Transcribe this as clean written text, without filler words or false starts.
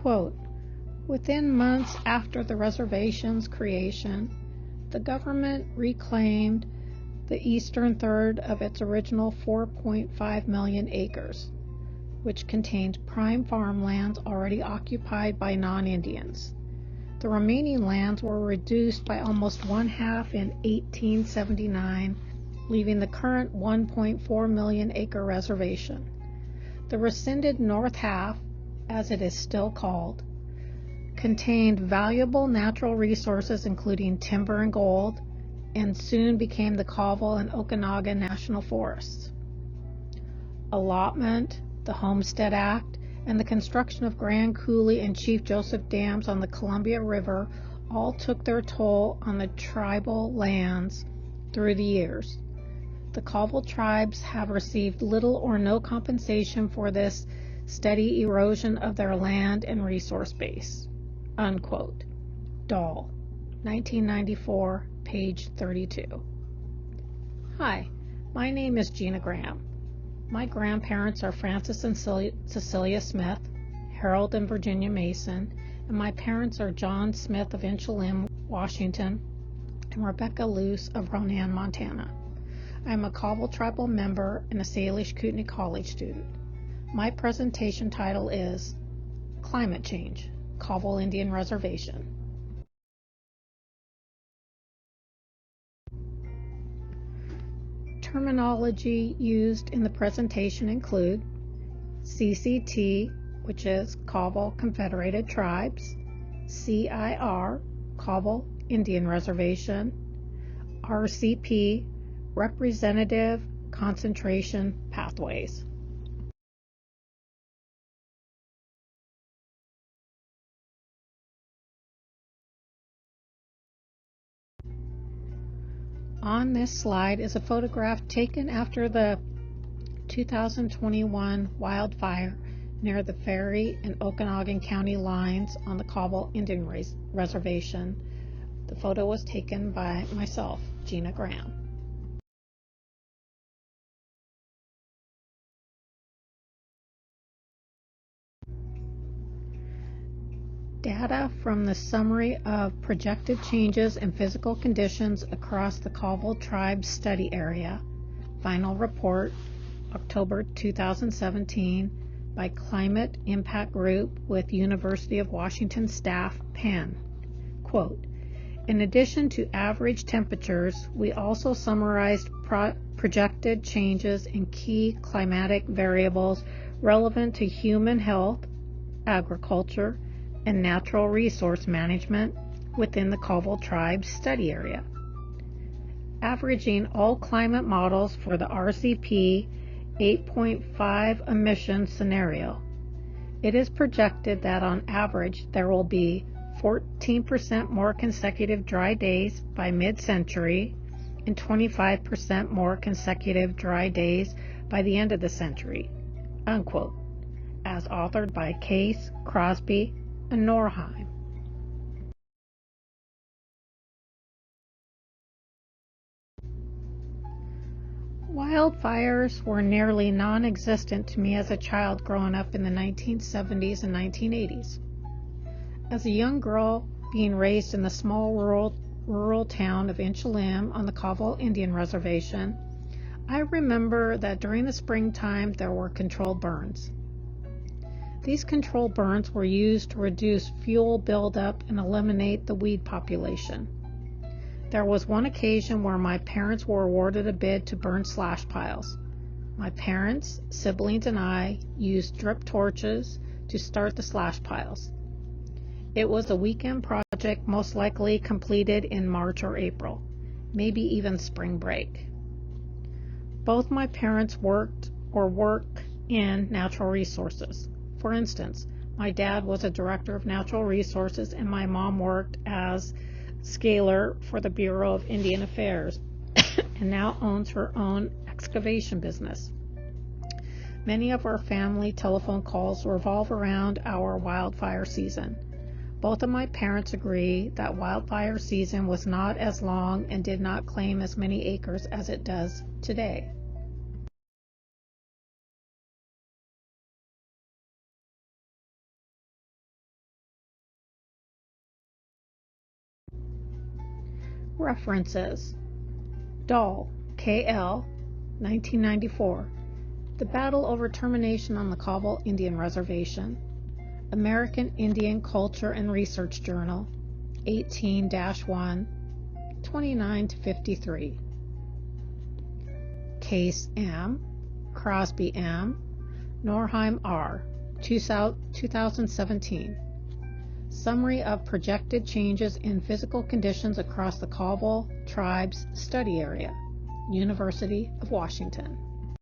Quote, "Within months after the reservation's creation, the government reclaimed the eastern third of its original 4.5 million acres, which contained prime farmlands already occupied by non-Indians. The remaining lands were reduced by almost one-half in 1879, leaving the current 1.4 million acre reservation. The rescinded north half, as it is still called, contained valuable natural resources including timber and gold, and soon became the Colville and Okanagan National Forests. Allotment, the Homestead Act, and the construction of Grand Coulee and Chief Joseph dams on the Columbia River all took their toll on the tribal lands through the years. The Colville tribes have received little or no compensation for this steady erosion of their land and resource base." Unquote. Dahl, 1994, page 32. Hi, my name is Gina Graham. My grandparents are Francis and Cecilia Smith, Harold and Virginia Mason, and my parents are John Smith of Inchlim, Washington, and Rebecca Luce of Ronan, Montana. I am a Colville tribal member and a Salish Kootenai College student. My presentation title is Climate Change, Colville Indian Reservation. Terminology used in the presentation include CCT, which is Colville Confederated Tribes, CIR, Colville Indian Reservation, RCP, Representative Concentration Pathways. On this slide is a photograph taken after the 2021 wildfire near the Ferry and Okanagan County lines on the Colville Indian Reservation. The photo was taken by myself, Gina Graham. Data from the Summary of Projected Changes in Physical Conditions across the Colville Tribe Study Area, Final Report, October 2017, by Climate Impact Group with University of Washington staff, Penn. Quote, "In addition to average temperatures, we also summarized projected changes in key climatic variables relevant to human health, agriculture, and natural resource management within the Colville Tribe study area. Averaging all climate models for the RCP 8.5 emission scenario, it is projected that on average there will be 14% more consecutive dry days by mid-century and 25% more consecutive dry days by the end of the century," unquote, as authored by Case, Crosby, and Norheim. Wildfires were nearly non-existent to me as a child growing up in the 1970s and 1980s. As a young girl being raised in the small rural town of Inchlim on the Colville Indian Reservation, I remember that during the springtime there were controlled burns. These controlled burns were used to reduce fuel buildup and eliminate the weed population. There was one occasion where my parents were awarded a bid to burn slash piles. My parents, siblings, and I used drip torches to start the slash piles. It was a weekend project, most likely completed in March or April, maybe even spring break. Both my parents worked or work in natural resources. For instance, my dad was a director of natural resources and my mom worked as scaler for the Bureau of Indian Affairs and now owns her own excavation business. Many of our family telephone calls revolve around our wildfire season. Both of my parents agree that wildfire season was not as long and did not claim as many acres as it does today. References: Dahl, K.L., 1994. The Battle Over Termination on the Colville Indian Reservation. American Indian Culture and Research Journal, 18-1, 29-53. Case M, Crosby M, Norheim R, 2017. Summary of projected changes in physical conditions across the Colville Tribes Study Area, University of Washington.